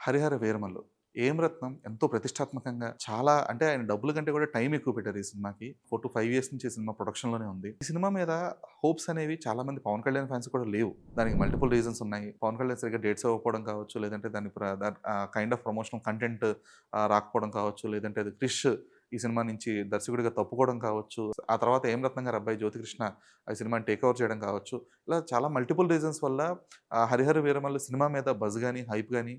హరిహర వీరమల్లు. 'ఏం రత్నం' ఎంతో ప్రతిష్టాత్మకంగా చాలా అంటే ఆయన డబ్బుల కంటే కూడా టైం ఎక్కువ పెట్టారు ఈ సినిమాకి. 4-5 ఇయర్స్ నుంచి ఈ సినిమా ప్రొడక్షన్‌లోనే ఉంది. ఈ సినిమా మీద హోప్స్ అనేవి చాలా మంది పవన్ కళ్యాణ్ ఫ్యాన్స్ కూడా లేవు. దానికి మల్టిపుల్ రీజన్స్ ఉన్నాయి. పవన్ కళ్యాణ్ సరిగ్గా డేట్స్ ఇవ్వకపోవడం కావచ్చు, లేదంటే కైండ్ ఆఫ్ ప్రమోషనల్ కంటెంట్ రాకపోవడం కావచ్చు, లేదంటే అది క్రిష్ ఈ సినిమా నుంచి దర్శకుడిగా తప్పుకోవడం కావచ్చు. ఆ తర్వాత 'ఏం రత్నం' గారి అబ్బాయి జ్యోతికృష్ణ ఆ సినిమాని టేక్ ఓవర్ చేయడం కావచ్చు. ఇలా చాలా మల్టిపుల్ రీజన్స్ వల్ల 'హరిహర వీరమల్లు' సినిమా మీద బజ్ గాని, హైప్ గాని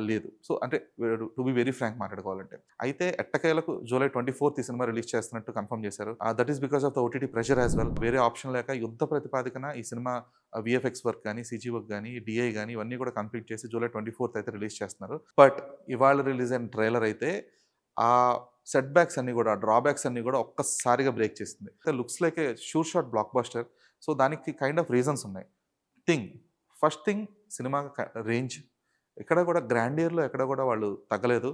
లేదు. సో, అంటే టు బి వెరీ ఫ్రాంక్ మాట్లాడుకోవాలంటే. అయితే ఎట్టకేలకు జూలై 24థ్ ఈ సినిమా రిలీజ్ చేస్తున్నట్టు కన్ఫర్మ్ చేశారు. That is because of the OTT pressure as well. వేరే ఆప్షన్ లేక యుద్ధ ప్రతిపాదికన ఈ సినిమా వీఎఫ్ఎక్స్ వర్క్ గాని, సీజీ వర్క్ గాని, డీఐ గాని ఇవన్నీ కూడా కంప్లీట్ చేసి జూలై 24థ్ అయితే రిలీజ్ చేస్తున్నారు. బట్ ఇవాళ రిలీజ్ అయిన ట్రైలర్ అయితే ఆ సెట్ బ్యాక్స్ అన్నీ కూడా, డ్రాబ్యాక్స్ అన్నీ కూడా ఒక్కసారిగా బ్రేక్ చేసింది. లుక్స్ లైక్ ఏ sure shot block buster. So, దానికి కైండ్ ఆఫ్ రీజన్స్ ఉన్నాయి. First thing cinema range. ఎక్కడ కూడా గ్రాండియర్‌లో ఎక్కడ కూడా వాళ్ళు తగ్గలేదు.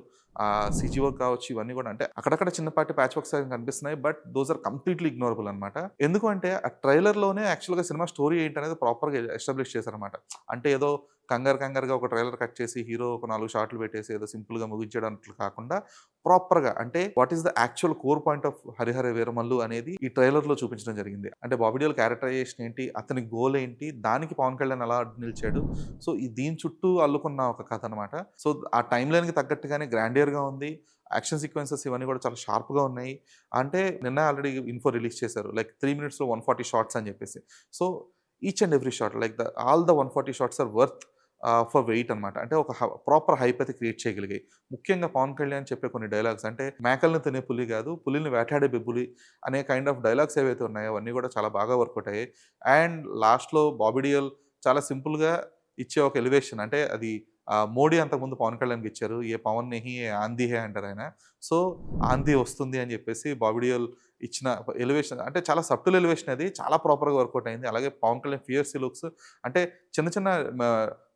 సీజీ వర్క్ కావచ్చు ఇవన్నీ కూడా అంటే అక్కడక్కడ చిన్నపాటి ప్యాచ్ వర్క్స్ అవి కనిపిస్తున్నాయి. But those are completely ignorable అనమాట. ఎందుకు అంటే ఆ ట్రైలర్‌లోనే యాక్చువల్‌గా సినిమా స్టోరీ ఏంటనేది ప్రాపర్‌గా ఎస్టాబ్లిష్ చేశారనమాట. అంటే ఏదో కంగారుగా ఒక ట్రైలర్ కట్ చేసి హీరో ఒక 4 షాట్లు పెట్టేసి ఏదో సింపుల్‌గా ముగించేయడానికి కాకుండా ప్రాపర్‌గా అంటే what is the actual core point of 'Harihara Veeramallu' అనేది ఈ ట్రైలర్‌లో చూపించడం జరిగింది. అంటే బాబీ డియోల్ క్యారెక్టరైజేషన్ ఏంటి? అతని గోల్ ఏంటి? దానికి పవన్ కళ్యాణ్ ఎలా అడ్డు నిలిచాడు? సో, దీని చుట్టూ అల్లుకున్న ఒక కథ అనమాట. సో, ఆ టైమ్ లైన్‌కి తగ్గట్టుగానే గ్రాండియర్‌గా ఉంది. యాక్షన్ సీక్వెన్సెస్ ఇవన్నీ కూడా చాలా షార్ప్‌గా ఉన్నాయి. అంటే నిన్న ఆల్రెడీ ఇన్ఫో రిలీజ్ చేశారు. లైక్ 3 మినిట్స్‌లో 140 షాట్స్ అని చెప్పేసి. So, each and every shot like all the 140 shots are worth for wait అనమాట. అంటే ఒక ప్రాపర్ హైప్ అయితే క్రియేట్ చేయగలిగాయి. ముఖ్యంగా పవన్ కళ్యాణ్ చెప్పే కొన్ని డైలాగ్స్ అంటే మేకలను తినే పులి కాదు, పులిని వేటాడే బెబ్బులి అనే కైండ్ ఆఫ్ డైలాగ్స్ ఏవైతే ఉన్నాయో అవన్నీ కూడా చాలా బాగా వర్కౌట్ అయ్యాయి. అండ్ లాస్ట్‌లో బాబీ డియోల్ చాలా సింపుల్‌గా ఇచ్చే ఒక ఎలివేషన్ అంటే అది మోడీ అంతకుముందు పవన్ కళ్యాణ్‌కి ఇచ్చారు. ఏ పవన్ నెహీ ఏ ఆంధీ హే అంటారాయన. సో, ఆంధీ వస్తుంది అని చెప్పేసి బాబీ డియోల్ ఇచ్చిన ఎలివేషన్ అంటే చాలా సబ్టిల్ ఎలివేషన్ అది. చాలా ప్రాపర్‌గా వర్కౌట్ అయింది. అలాగే పవన్ కళ్యాణ్ ఫియర్సీ లుక్స్ అంటే చిన్న చిన్న మ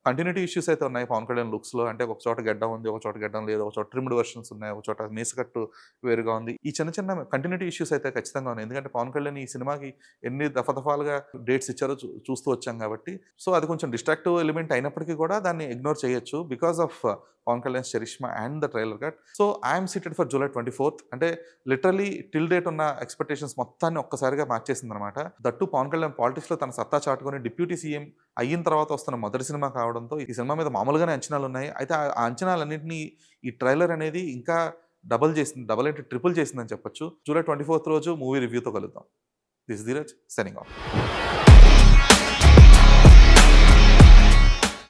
కంటిన్యూటీ ఇష్యూస్ అయితే ఉన్నాయి పవన్ కళ్యాణ్ లుక్స్‌లో. అంటే ఒక చోట గెడ్డం ఉంది, ఒక చోట గెడ్డం లేదు, ఒక చోట ట్రిమ్డ్ వెర్షన్స్ ఉన్నాయి, ఒక చోట మీసకట్టు వేరుగా ఉంది. ఈ చిన్న చిన్న కంటిన్యూటీ ఇష్యూస్ అయితే ఖచ్చితంగా ఉన్నాయి. ఎందుకంటే పవన్ కళ్యాణ్ ఈ సినిమాకి ఎన్ని దఫాలుగా డేట్స్ ఇచ్చారో చూస్తూ వచ్చాం కాబట్టి. సో, అది కొంచెం డిస్ట్రాక్టివ్ ఎలిమెంట్ అయినప్పటికీ కూడా దాన్ని ఇగ్నోర్ చేయొచ్చు. Because of Pavan Kalyan's charisma and the trailer cut. So, I'm seated for July 24థ్ అంటే లిటరల్లీ టిల్ డేట్ ఉన్న ఎక్స్‌పెక్టేషన్స్ మొత్తాన్ని ఒక్కసారిగా మార్చేసిందనమాట. దట్టు పవన్ కళ్యాణ్ పాలిటిక్స్‌లో తన సత్తా చాటుకొని డిప్యూటీ సీఎం అయిన తర్వాత వస్తున్న మొదటి సినిమా కావడంతో ఈ సినిమా మీద మామూలుగానే అంచనాలున్నాయి. అయితే ఆ అంచనాలన్నింటినీ ఈ ట్రైలర్ అనేది ఇంకా డబుల్ ఏంటి ట్రిపుల్ చేసిందని చెప్పొచ్చు. జూలై 24థ్ రోజు మూవీ రివ్యూతో కలుద్దాం. This is Dheeraj signing off.